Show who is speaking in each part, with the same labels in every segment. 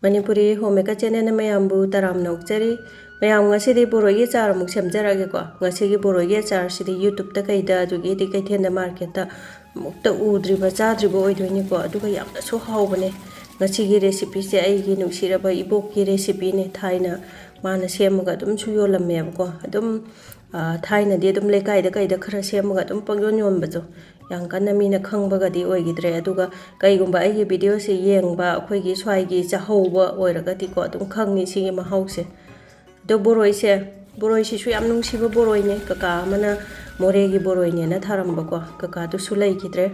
Speaker 1: Manipuri homeka channel mayambu taram nokchari mayam ngasi boroi achar muk semjarage ko ngasi gi boroi achar sidi YouTube ta kaida adugi di kaithenda market ta mukta udriba chadriba oidoni ko aduga yamna so hawbane ngasi gi recipe se ai gi nusiraba ibok gi recipe ne thaina mana semaga dum chu yolamme ko adum thaina di dum lekai da kaida khara semaga dum pangyon yombajo yang kana mina khangbaga di oigidre aduga kaigumba ai gi video se yengba akhoi gi swai gi chahauba oiraga di ko dum khangni sigi mahause do boroi se su yam nungsiba boroi ne kaka mana more gi boroi ne na tharamba ko kaka du sulai gidre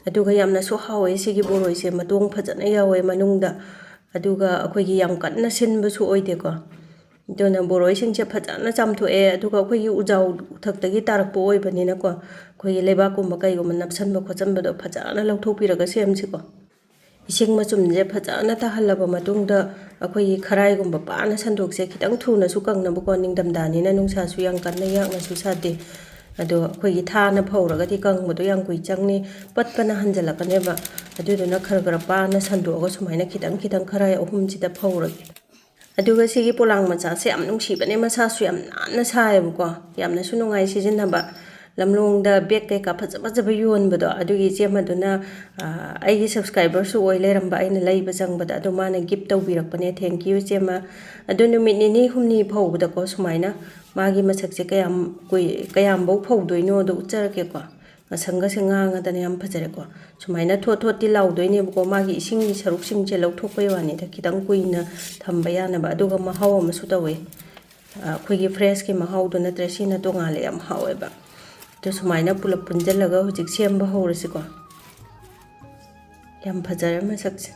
Speaker 1: aduga yamna so hawe sigi boroi se matong phajana yawe manungda aduga akhoi gi yam kanna sinba su oide ko dona boroi sing se phajana chamtho e aduga akhoi gi ujau thakta gi tarakpo oibanina ko akhoi gi leba ko makai go manapsan ba khochanba do phajana lauthopiraga semsi ko ising machum je phajana ta halaba matungda akhoi gi kharai gumba paana sandok se khitang thuna su kangna ba ko ningdam dani na nungsa su yang kanna yak na su sade ado akhoi gi thana phauraga di kangba do yang kui changni patpana hanjala kaneba aduduna khara paana sandoga sumaina khitang kharai ahum chida phauragi aduga sigi polang macha se am nungsibane masa su yam nanna saebu ko yamna su nungai sijinaba lamlongda bag kai ka phajaba yonbado adugi chemaduna aigi subscriber su oi leramba aina leiba changbada adu mana gift tawbirakpane thank you chema adu numit ni humni phawbada ko sumaina magi masakse kayam bau phawdoino do ucharake ko asanga senga dane yam phajare ko sumaina thot ti laudoine ko magi ising saruk sing che lauthokpai wani da kitang kuina thamba yana ba aduga mahaw amasu tawe khoigi fresh ki mahaw do na tresina to ngale yam hawe ba to sumaina pulap punjalaga hujik semba hawrasi ko yam phajare masakse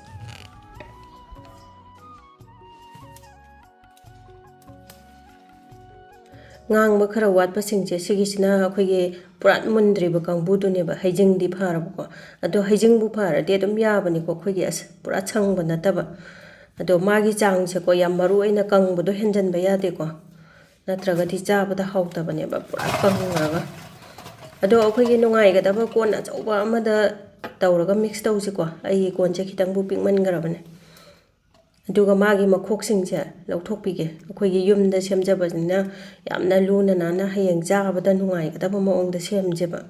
Speaker 1: ngang ba khara wat pa singche sigisina akhoi purat mundri ba kangbu du ne ba haijing di phara ko ado haijing bu phara de dum ya bani ko khoi as pura chang ba na ta ba ado magi chang se ko yam maru aina kang bu do henjan ba ya de ko natraga di cha ba da haw ta bane ba pura kang ra ado akhoi nungai ga da ba kon a chauba amada tawraga mix tawsi ko ai kon che khitang bu pingman gara bane aduga magi makhok singche lauthokpige akhoi gi yumda semjabasina yamna luna nana hayeng jagabada nungai gadaba maongda semjeba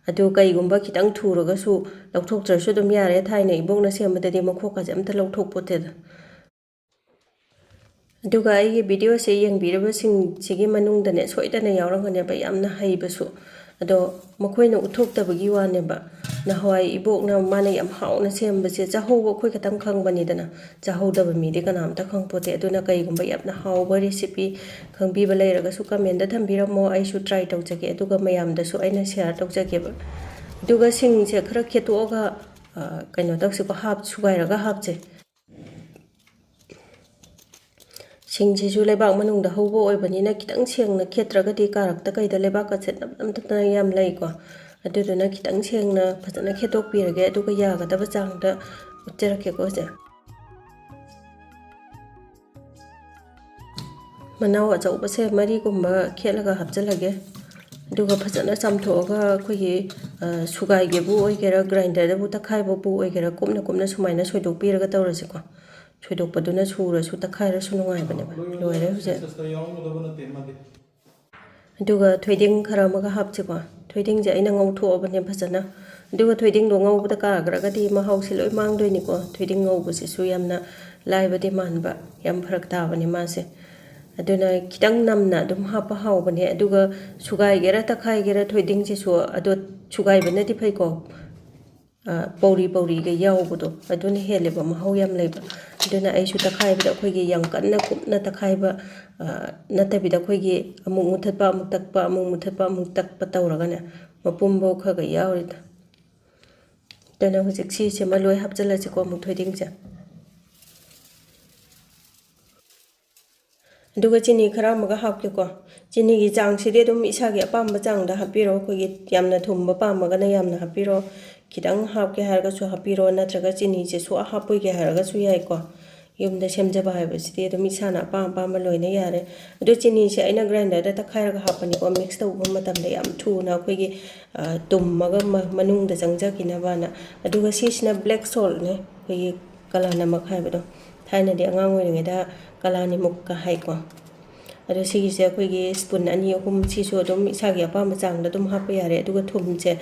Speaker 1: adu kaigumba khitang thuraga su lauthoktrsu dum yare thaina ibongna semada di makhok ka jamta lauthokpote da aduga ai video se yengbiraba sing sigi manungda ne soidana yaurangane ba yamna haibasu ado makoina uthoktabagi wane ba na hawai ibokna mana yam hauna sembase chahouba khoi khatang khangbani dana chahouda mi de kanam ta khangpote aduna kai gumba yapna hawba recipe khangbi ba leiraga su comment da thambiramo ai su try tawjage aduga mayam da su aina share tawjage ba aduga sing se khara khetoga kaino taksi ko hap sugairaga hapche singje ju lebak manung da hawbo oibanina kitang sengna khetraga di karak ta kaida lebak ka set nam ta yam lei ko aduduna kitang sengna phajana khetok pirage aduga yaga da bachang da ucharake ko ja manaw achauba se mari gumba khelaga hapjalage aduga phajana chamthoga khoi sugai ge bu oigera grinder da bu takhai bu oigera kumna sumaina soidok piraga tawrasi ko soidok paduna sura su takhaira su nungai bane ba loire huje aduga thoiding khara maga hapchi ko thoiding je aina ngau tho bane phajana aduga thoiding do ngau bada ka graga di mahaw si loi mang doi ni ko thoiding ngau bu si su yamna laiba de manba yam pharak ta bane ma se aduna kitang namna dum hapa haw bane aduga sugai gera takhai gera thoiding si su ado sugai bane di phai ko pauri ga yawbudo aduna heleba mahaw yam leiba aduna aisu takhai ba khoi gi yang kanna kupna takhai ba natabida khoi gi amuk muthatpa amuk takpa tawraga ne mapumbo khaga yawrida dana hujik si se maloi hapjala se ko amuk thoiding ja aduga chini khara maga hapke ko chini gi chang sire dum isa gi apamba chang da hapiro khoi gi yamna thumba pamaga na yamna hapiro kitang hapke harga su hapiro natraga chini je su hapoi ge harga su yai ko yumda semjaba haiba site dum isana pam loina yare adu chini se aina grinder da takhairaga hapani ko mix tawba matam da yam thuna khoi gi tummaga manung da changja kinabana aduga sisna black salt ne khoi kala namak haiba do ꯊꯥꯏꯅꯗꯤ ꯑꯉꯥꯡ ꯑꯣꯏꯔꯤꯉꯩꯗ ꯀꯂꯥꯅꯤꯃꯨꯛꯀ ꯍꯥꯏꯀꯣ ꯑꯗꯣ ꯁꯤꯒꯤꯁꯦ ꯑꯩꯈꯣꯏꯒꯤ spoon 2-3 ꯁꯤꯁꯨ ꯑꯗꯨꯝ ꯏꯁꯥꯒꯤ ꯑꯄꯥꯝꯕ ꯆꯥꯡꯗ ꯑꯗꯨꯝ ꯍꯥꯞꯄ ꯌꯥꯔꯦ ꯑꯗꯨꯒ ꯊꯨꯝꯁꯦ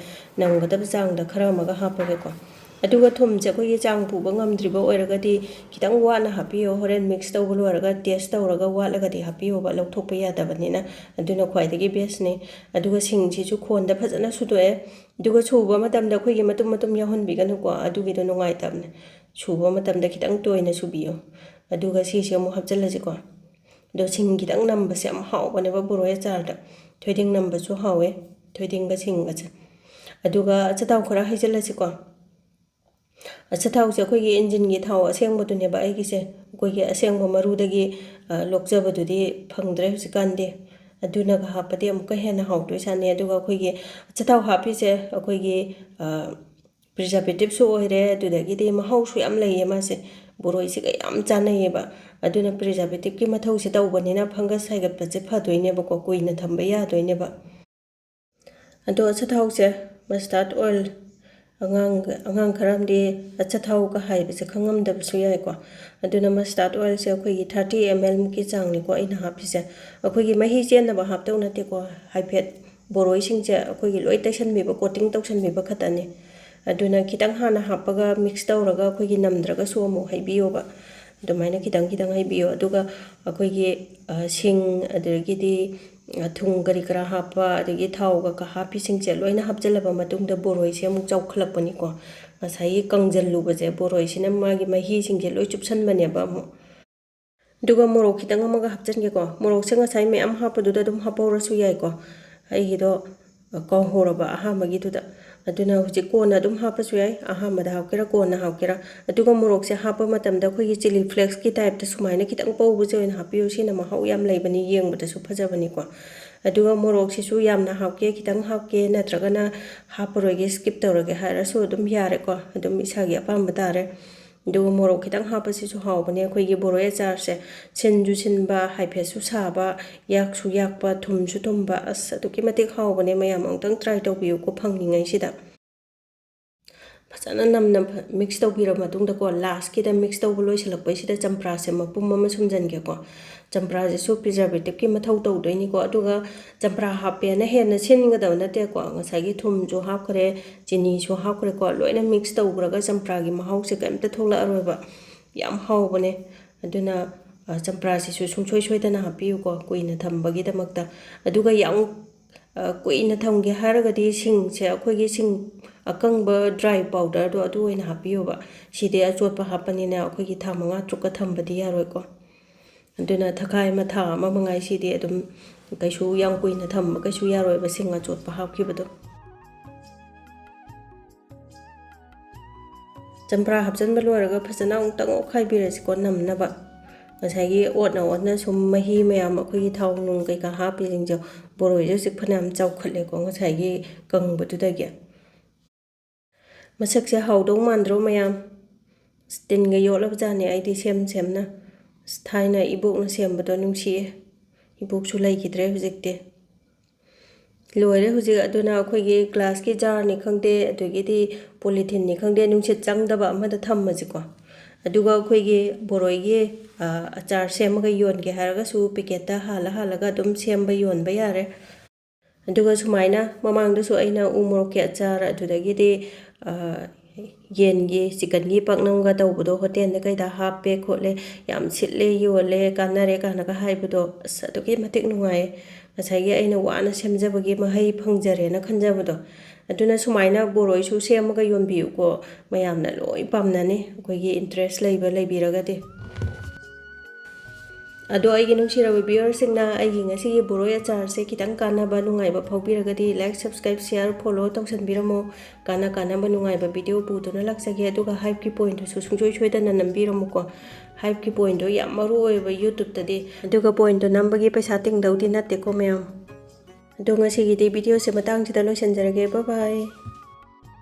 Speaker 1: ꯅꯝꯒꯗꯕ ꯆꯥꯡꯗ ꯈꯔ ꯑꯃꯒ ꯍꯥꯞꯄꯒꯦꯀꯣ ꯑꯗꯨꯒ ꯊꯨꯝꯁꯦ ꯑꯩꯈꯣꯏꯒꯤ ꯆꯥꯡ ꯄꯨꯕ ꯉꯝꯗ꯭ꯔꯤꯕ ꯑꯣꯏꯔꯒꯗꯤ ꯈꯤꯇꯪ ꯋꯥꯠꯅ ꯍꯥꯞꯄꯤꯌꯣ ꯍꯣꯔꯦꯟ ꯃꯤꯛꯁ ꯇꯧꯕ ꯂꯣꯏꯔꯒ ꯇꯦꯁ ꯇꯧꯔꯒ ꯋꯥꯠꯂꯒꯗꯤ ꯍꯥꯞꯄꯤꯌꯣꯕ ꯂꯧꯊꯣꯛꯄ ꯌꯥꯗꯕꯅꯤꯅ ꯑꯗꯨꯅ ꯈ꯭ꯋꯥꯏꯗꯒꯤ ꯕꯦꯁꯅꯤ ꯑꯗꯨꯒ ꯁꯤꯡꯁꯤꯁꯨ ꯈꯣꯟꯗ ꯐꯖꯅ ꯁꯨꯗꯣꯛꯑꯦ ꯑꯗꯨꯒ ꯁꯨꯕ ꯃꯇꯝꯗ ꯑꯩꯈꯣꯏꯒꯤ ꯃꯇꯨꯝ ꯃꯇꯨꯝ ꯌꯥꯎꯍꯟꯕꯤꯒꯅꯨꯀꯣ ꯑꯗꯨꯒꯤꯗꯣ ꯅꯨꯡꯉꯥꯏꯇꯕꯅꯦ ꯁꯨꯕ ꯃꯇꯝꯗ ꯈꯤꯇꯪ ꯇꯣꯏꯅ ꯁꯨꯕꯤꯌꯣ ꯑꯗꯨꯒ ꯁꯤꯁꯦ ꯑꯃꯨꯛ ꯍꯥꯞꯆꯤꯜꯂꯁꯤꯀꯣ ꯑꯗꯣ ꯁꯤꯡ ꯈꯤꯇꯪ ꯅꯝꯕꯁꯦ ꯌꯥꯝ ꯍꯥꯎꯕꯅꯦꯕ ꯕꯣꯔꯣꯏ ꯑꯆꯥꯔꯗ ꯊꯣꯏꯗꯤꯡ ꯅꯝꯕꯁꯨ ꯍꯥꯎꯋꯦ ꯊꯣꯏꯗꯤꯡꯒ ꯁꯤꯡꯒꯁꯦ ꯑꯗꯨꯒ ꯑꯆꯥꯊꯥꯎ ꯈꯔ ꯍꯩꯖꯤꯜꯂꯁꯤꯀꯣ ꯑꯆꯥꯊꯥꯎꯁꯦ ꯑꯩꯈꯣꯏꯒꯤ ꯏꯟꯖꯤꯟꯒꯤ ꯊꯥꯎ ꯑꯁꯦꯡꯕꯗꯨꯅꯦꯕ ꯑꯩꯒꯤꯁꯦ ꯑꯩꯈꯣꯏꯒꯤ ꯑꯁꯦꯡꯕ ꯃꯔꯨꯗꯒꯤ ꯂꯣꯛꯆꯕꯗꯨꯗꯤ ꯐꯪꯗ꯭ꯔꯦ ꯍꯧꯖꯤꯛꯀꯥꯟꯗꯤ ꯑꯗꯨꯅꯒ ꯍꯥꯞꯄꯗꯤ ꯑꯃꯨꯛꯀ ꯍꯦꯟꯅ ꯍꯥꯎꯗꯣꯏꯖꯥꯠꯅꯤ ꯑꯗꯨꯒ ꯑꯩꯈꯣꯏꯒꯤ ꯑꯆꯥꯊꯥꯎ ꯍꯥꯞꯄꯤꯁꯦ ꯑꯩꯈꯣꯏꯒꯤ ꯄ꯭ꯔꯤꯖꯥꯔꯕꯦꯇꯤꯞꯁꯨ ꯑꯣꯏꯔꯦ ꯑꯗꯨꯗꯒꯤꯗꯤ ꯃꯍꯥꯎꯁꯨ ꯌꯥꯝ ꯂꯩꯌꯦ ꯃꯥꯁꯦ ꯕꯣꯔꯣꯏꯁꯤꯒ ꯌꯥꯝ ꯆꯥꯅꯩꯌꯦꯕ ꯑꯗꯨꯅ ꯄ꯭ꯔꯤꯖꯥꯔꯕꯦꯇꯤꯞꯀꯤ ꯃꯊꯧꯁꯦ ꯇꯧꯕꯅꯤꯅ ꯐꯪꯒꯁ ꯍꯥꯏꯒꯠꯄꯁꯦ ꯐꯗꯣꯏꯅꯦꯕꯀꯣ ꯀꯨꯏꯅ ꯊꯝꯕ ꯌꯥꯗꯣꯏꯅꯦꯕ ꯑꯗꯣ ꯑꯆꯥꯊꯥꯎꯁꯦ ꯃꯁꯇꯥꯔꯗ ꯑꯣꯏꯜ ꯑꯉꯥꯡ ꯈꯔ ꯑꯃꯗꯤ ꯑꯆꯥꯊꯥꯎꯒ ꯍꯥꯏꯕꯁꯦ ꯈꯪꯉꯝꯗꯕꯁꯨ ꯌꯥꯏꯀꯣ ꯑꯗꯨꯅ ꯃꯁꯇꯥꯔꯗ ꯑꯣꯏꯜꯁꯦ ꯑꯩꯈꯣꯏꯒꯤ 30 ml ꯃꯨꯛꯀꯤ ꯆꯥꯡꯅꯤꯀꯣ ꯑꯩꯅ ꯍꯥꯞꯄꯤꯁꯦ ꯑꯩꯈꯣꯏꯒꯤ ꯃꯍꯤ ꯆꯦꯟꯅꯕ ꯍꯥꯞꯇꯧ ꯅꯠꯇꯦꯀꯣ ꯍꯥꯏꯐꯦꯠ ꯕꯣꯔꯣꯏꯁꯤꯡꯁꯦ ꯑꯩꯈꯣꯏꯒꯤ ꯂꯣꯏ ꯇꯩꯁꯟꯕꯤꯕ ꯀꯣꯇꯤꯡ ꯇꯧꯁꯟꯕꯤꯕ ꯈꯛꯇꯅꯤ ꯑꯗꯨꯅ ꯈꯤꯇꯪ ꯍꯥꯟꯅ ꯍꯥꯞꯄꯒ ꯃꯤꯛꯁ ꯇꯧꯔꯒ ꯑꯩꯈꯣꯏꯒꯤ ꯅꯝꯗ꯭ꯔꯒꯁꯨ ꯑꯃꯨꯛ ꯍꯩꯕꯤꯌꯣꯕ ꯑꯗꯨꯃꯥꯏꯅ ꯈꯤꯇꯪ ꯈꯤꯇꯪ ꯍꯩꯕꯤꯌꯣ ꯑꯗꯨꯒ ꯑꯩꯈꯣꯏꯒꯤ ꯁꯤꯡ ꯑꯗꯒꯤꯗꯤ ꯊꯨꯝ ꯀꯔꯤ ꯀꯔꯥ ꯍꯥꯞꯄ ꯑꯗꯒꯤ ꯊꯥꯎꯒ ꯍꯥꯞꯄꯤꯁꯤꯡꯁꯦ ꯂꯣꯏꯅ ꯍꯥꯞꯆꯤꯜꯂꯕ ꯃꯇꯨꯡꯗ ꯕꯣꯔꯣꯏꯁꯦ ꯑꯃꯨꯛ ꯆꯥꯎꯈꯠꯂꯛꯄꯅꯤꯀꯣ ꯉꯁꯥꯏꯒꯤ ꯀꯪꯖꯜꯂꯨꯕꯁꯦ ꯕꯣꯔꯣꯏꯁꯤꯅ ꯃꯥꯒꯤ ꯃꯍꯤꯁꯤꯡꯁꯦ ꯂꯣꯏ ꯆꯨꯞꯁꯟꯕꯅꯦꯕ ꯑꯃꯨꯛ ꯑꯗꯨꯒ ꯃꯣꯔꯣꯛ ꯈꯤꯇꯪ ꯑꯃꯒ ꯍꯥꯞꯆꯤꯟꯒꯦꯀꯣ ꯃꯣꯔꯣꯛꯁꯦ ꯉꯁꯥꯏ ꯃꯌꯥꯝ ꯍꯥꯞꯄꯗꯨꯗ ꯑꯗꯨꯝ ꯍꯥꯞꯄꯧꯔꯁꯨ ꯌꯥꯏꯀꯣ ꯑꯩꯒꯤꯗꯣ ꯀꯥꯎꯍꯧꯔꯕ ꯑꯍꯥꯟꯕꯒꯤꯗꯨꯗ ꯑꯗꯨꯅ ꯍꯧꯖꯤꯛ ꯀꯣꯟꯅ ꯑꯗꯨꯝ ꯍꯥꯞꯄꯁꯨ ꯌꯥꯏ ꯑꯍꯥꯟꯕꯗ ꯍꯥꯞꯀꯦꯔꯥ ꯀꯣꯟꯅ ꯍꯥꯞꯀꯦꯔꯥ ꯑꯗꯨꯒ ꯃꯣꯔꯣꯛꯁꯦ ꯍꯥꯞꯄ ꯃꯇꯝꯗ ꯑꯩꯈꯣꯏꯒꯤ ꯆꯤꯂꯤ ꯐ꯭ꯂꯦꯛꯁꯀꯤ ꯇꯥꯏꯞꯇ ꯁꯨꯃꯥꯏꯅ ꯈꯤꯇꯪ ꯄꯧꯕꯁꯦ ꯑꯣꯏꯅ ꯍꯥꯞꯄꯤꯌꯨ ꯁꯤꯅ ꯃꯍꯥꯎ ꯌꯥꯝ ꯂꯩꯕꯅꯤ ꯌꯦꯡꯕꯗꯁꯨ ꯐꯖꯕꯅꯤꯀꯣ ꯑꯗꯨꯒ ꯃꯣꯔꯣꯛꯁꯤꯁꯨ ꯌꯥꯝꯅ ꯍꯥꯞꯀꯦ ꯈꯤꯇꯪ ꯍꯥꯞꯀꯦ ꯅꯠꯇ꯭ꯔꯒꯅ ꯍꯥꯞꯄꯔꯣꯏꯒꯦ ꯁ꯭ꯀꯤꯞ ꯇꯧꯔꯒꯦ ꯍꯥꯏꯔꯁꯨ ꯑꯗꯨꯝ ꯌꯥꯔꯦꯀꯣ ꯑꯗꯨꯝ ꯏꯁꯥꯒꯤ ꯑꯄꯥꯝꯕ ꯇꯥꯔꯦ ꯑꯗꯨꯒ ꯃꯣꯔꯣꯛ ꯈꯤꯇꯪ ꯍꯥꯞꯄꯁꯤꯁꯨ ꯍꯥꯎꯕꯅꯦ ꯑꯩꯈꯣꯏꯒꯤ ꯕꯣꯔꯣꯏ ꯑꯆꯥꯔꯁꯦ ꯁꯤꯟꯁꯨ ꯁꯤꯟꯕ ꯍꯥꯏꯐꯦꯠꯁꯨ ꯁꯥꯕ ꯌꯥꯛꯁꯨ ꯌꯥꯛꯄ ꯊꯨꯝꯁꯨ ꯊꯨꯝꯕ ꯑꯁ ꯑꯗꯨꯛꯀꯤ ꯃꯇꯤꯛ ꯍꯥꯎꯕꯅꯦ ꯃꯌꯥꯝ ꯑꯃꯨꯛꯇꯪ ꯇ꯭ꯔꯥꯏ ꯇꯧꯕꯤꯌꯨꯀꯣ ꯐꯪꯉꯤꯉꯩꯁꯤꯗ ꯐꯖꯅ ꯅꯝꯅ ꯃꯤꯛꯁ ꯇꯧꯕꯤꯔꯕ ꯃꯇꯨꯡꯗꯀꯣ ꯂꯥꯁꯀꯤꯗ ꯃꯤꯛꯁ ꯇꯧꯕ ꯂꯣꯏꯁꯤꯜꯂꯛꯄꯩꯁꯤꯗ ꯆꯝꯄ꯭ꯔꯥꯁꯦ ꯃꯄꯨꯝ ꯑꯃ ꯁꯨꯝꯖꯤꯟꯒꯦꯀꯣ ꯆꯝꯄ꯭ꯔꯥꯁꯤꯁꯨ ꯄ꯭ꯔꯤꯖꯥꯔꯕꯦꯇꯤꯞꯀꯤ ꯃꯊꯧ ꯇꯧꯗꯣꯏꯅꯤꯀோ ꯑꯗꯨꯒ ꯆꯝꯄ꯭ꯔꯥ ꯍꯥꯞꯄꯦꯅ ꯍꯦꯟꯅ ꯁꯤꯟꯒꯗꯕ ꯅꯠꯇꯦꯀꯣ ꯉꯁꯥꯏꯒꯤ ꯊꯨꯝꯁꯨ ꯍꯥꯞꯈ꯭ꯔꯦ ꯆꯤꯅꯤꯁꯨ ꯍꯥꯞꯈ꯭ꯔꯦꯀꯣ ꯂꯣꯏꯅ ꯃꯤꯛꯁ ꯇꯧꯈ꯭ꯔꯒ ꯆꯝꯄ꯭ꯔꯥꯒꯤ ꯃꯍꯥꯎꯁꯦ ꯀꯩꯝꯇ ꯊꯣꯛꯂꯛꯑꯔꯣꯏꯕ ꯌꯥꯝ ꯍꯥꯎꯕꯅꯦ ꯑꯗꯨꯅ ꯆꯝꯄ꯭ꯔꯥꯁꯤꯁꯨ ꯁꯨꯡꯁꯣꯏ ꯁꯣꯏꯗꯅ ꯍꯥꯞꯄꯤꯌꯨꯀꯣ ꯀꯨꯏꯅ ꯊꯝꯕꯒꯤꯗꯃꯛꯇ ꯑꯗꯨꯒ ꯌꯥꯝ ꯀꯨꯏꯅ ꯊꯝꯒꯦ ꯍꯥꯏꯔꯒꯗꯤ ꯁꯤꯡꯁꯦ ꯑꯩꯈꯣꯏꯒꯤ ꯁꯤꯡ ꯑꯀꯪꯕ ꯗ꯭ꯔꯥꯏ ꯄꯥꯎꯗꯔꯗꯣ ꯑꯗꯨ ꯑꯣꯏꯅ ꯍꯥꯞꯄꯤꯌꯣꯕ ꯁꯤꯗꯤ ꯑꯆꯣꯠꯄ ꯍꯥꯞꯄꯅꯤꯅ ꯑꯩꯈꯣꯏꯒꯤ ꯊꯥ 5 ꯇꯔꯨꯛꯀ ꯊꯝꯕꯗꯤ ꯌꯥꯔꯣꯏꯀꯣ ꯑꯗꯨꯅ ꯊꯈꯥꯏ ꯑꯃ ꯊꯥ ꯑꯃ ꯃꯉꯥꯏ ꯁꯤꯗꯤ ꯑꯗꯨꯝ ꯀꯩꯁꯨ ꯌꯥꯝ ꯀꯨꯏꯅ ꯊꯝꯕ ꯀꯩꯁꯨ ꯌꯥꯔꯣꯏꯕ ꯁꯤꯡ ꯑꯆꯣꯠꯄ ꯍꯥꯞꯈꯤꯕꯗꯣ ꯆꯝꯄ꯭ꯔꯥ ꯍꯥꯞꯆꯤꯟꯕ ꯂꯣꯏꯔꯒ ꯐꯖꯅ ꯑꯃꯨꯛꯇꯪ ꯑꯣꯠꯈꯥꯏꯕꯤꯔꯁꯤꯀꯣ ꯅꯝꯅꯕ ꯉꯁꯥꯏꯒꯤ ꯑꯣꯠꯅ ꯑꯣꯠꯅ ꯁꯨꯝ ꯃꯍꯤ ꯃꯌꯥꯝ ꯑꯩꯈꯣꯏꯒꯤ ꯊꯥꯎ ꯅꯨꯡ ꯀꯩꯀꯥ ꯍꯥꯞꯄꯤꯁꯤꯡꯁꯦ ꯕꯣꯔꯣꯏꯁꯦ ꯍꯧꯖꯤꯛ ꯐꯅꯌꯥꯝ ꯆꯥꯎꯈꯠꯂꯦꯀꯣ ꯉꯁꯥꯏꯒꯤ ꯀꯪꯕꯗꯨꯗꯒꯤ ꯃꯁꯛꯁꯦ ꯍꯥꯎꯗꯧ ꯃꯥꯟꯗ꯭ꯔꯣ ꯃꯌꯥꯝ ꯇꯤꯟꯒ ꯌꯣꯠꯂꯕꯖꯥꯠꯅꯤ ꯑꯩꯗꯤ ꯁꯦꯝꯅ ꯊꯥꯏꯅ ꯏꯕꯣꯛꯅ ꯁꯦꯝꯕꯗꯣ ꯅꯨꯡꯁꯤꯌꯦ ꯏꯕꯣꯛꯁꯨ ꯂꯩꯈꯤꯗ꯭ꯔꯦ ꯍꯧꯖꯤꯛꯇꯤ ꯂꯣꯏꯔꯦ ꯍꯧꯖꯤꯛ ꯑꯗꯨꯅ ꯑꯩꯈꯣꯏꯒꯤ ꯒ꯭ꯂꯥꯁꯀꯤ ꯖꯥꯔꯅꯤ ꯈꯪꯗꯦ ꯑꯗꯒꯤꯗꯤ ꯄꯣꯂꯤꯊꯤꯟꯅꯤ ꯈꯪꯗꯦ ꯅꯨꯡꯁꯤꯠ ꯆꯪꯗꯕ ꯑꯃꯗ ꯊꯝꯃꯁꯤꯀꯣ ꯑꯗꯨꯒ ꯑꯩꯈꯣꯏꯒꯤ ꯕꯣꯔꯣꯏꯒꯤ ꯑꯆꯥꯔ ꯁꯦꯝꯃꯒ ꯌꯣꯟꯒꯦ ꯍꯥꯏꯔꯒꯁꯨ ꯄꯦꯀꯦꯠꯇ ꯍꯥꯜꯂꯒ ꯑꯗꯨꯝ ꯁꯦꯝꯕ ꯌꯣꯟꯕ ꯌꯥꯔꯦ ꯑꯗꯨꯒ ꯁꯨꯃꯥꯏꯅ ꯃꯃꯥꯡꯗꯁꯨ ꯑꯩꯅ ꯎ ꯃꯣꯔꯣꯛꯀꯤ ꯑꯆꯥꯔ ꯑꯗꯨꯗꯒꯤꯗꯤ ꯌꯦꯟꯒꯤ ꯆꯤꯀꯟꯒꯤ ꯄꯥꯛꯅꯝꯒ ꯇꯧꯕꯗꯣ ꯍꯣꯇꯦꯜꯗ ꯀꯩꯗ ꯍꯥꯞꯄꯦ ꯈꯣꯠꯂꯦ ꯌꯥꯝ ꯁꯤꯠꯂꯦ ꯌꯣꯜꯂꯦ ꯀꯥꯟꯅꯔꯦ ꯀꯥꯏꯅꯒ ꯍꯥꯏꯕꯗꯣ ꯑꯁ ꯑꯗꯨꯛꯀꯤ ꯃꯇꯤꯛ ꯅꯨꯡꯉꯥꯏꯌꯦ ꯉꯁꯥꯏꯒꯤ ꯑꯩꯅ ꯋꯥꯅ ꯁꯦꯝꯖꯕꯒꯤ ꯃꯍꯩ ꯐꯪꯖꯔꯦꯅ ꯈꯟꯖꯕꯗꯣ ꯑꯗꯨꯅ ꯁꯨꯃꯥꯏꯅ ꯕꯣꯔꯣꯏꯁꯨ ꯁꯦꯝꯃꯒ ꯌꯣꯟꯕꯤꯌꯨꯀꯣ ꯃꯌꯥꯝꯅ ꯂꯣꯏ ꯄꯥꯝꯅꯅꯤ ꯑꯩꯈꯣꯏꯒꯤ ꯏꯟꯇꯔꯦꯁ ꯂꯩꯕꯤꯔꯒꯗꯤ ꯑꯗꯣ ꯑꯩꯒꯤ ꯅꯨꯡꯁꯤꯔꯕ ꯚꯤꯌꯨꯋꯔꯁꯤꯡꯅ ꯑꯩꯒꯤ ꯉꯁꯤꯒꯤ ꯕꯣꯔꯣꯏ ꯑꯆꯥꯔꯁꯦ ꯈꯤꯇꯪ ꯀꯥꯟꯅꯕ ꯅꯨꯡꯉꯥꯏꯕ ꯐꯥꯎꯕꯤꯔꯒꯗꯤ ꯂꯥꯏꯛ ꯁꯕꯁꯀ꯭ꯔꯥꯏꯕ ꯁꯤꯌꯥꯔ ꯐꯣꯂꯣ ꯇꯧꯁꯟꯕꯤꯔꯝꯃꯣ ꯀꯥꯟꯅꯕ ꯅꯨꯡꯉꯥꯏꯕ ꯚꯤꯗꯤꯑꯣ ꯄꯨꯗꯨꯅ ꯂꯥꯛꯆꯒꯦ ꯑꯗꯨꯒ ꯍꯥꯏꯞꯀꯤ ꯄꯣꯏꯟꯠꯇꯨꯁꯨ ꯁꯨꯡꯁꯣꯏ ꯁꯣꯏꯗꯅ ꯅꯝꯕꯤꯔꯝꯃꯨꯀꯣ ꯍꯥꯏꯞꯀꯤ ꯄꯣꯏꯟꯠꯇꯣ ꯌꯥꯝ ꯃꯔꯨ ꯑꯣꯏꯕ ꯌꯨꯇ꯭ꯌꯨꯕꯇꯗꯤ ꯑꯗꯨꯒ ꯄꯣꯏꯟꯠꯇꯣ ꯅꯝꯕꯒꯤ ꯄꯩꯁꯥ ꯇꯤꯡꯗꯧꯗꯤ ꯅꯠꯇꯦꯀꯣ ꯃꯌꯥꯝ ꯑꯗꯣ ꯉꯁꯤꯒꯤꯗꯤ ꯚꯤꯗꯤꯑꯣꯁꯦ ꯃꯇꯥꯡꯁꯤꯗ ꯂꯣꯏꯁꯤꯟꯖꯔꯒꯦ ꯕꯥꯏ ꯕꯥꯏ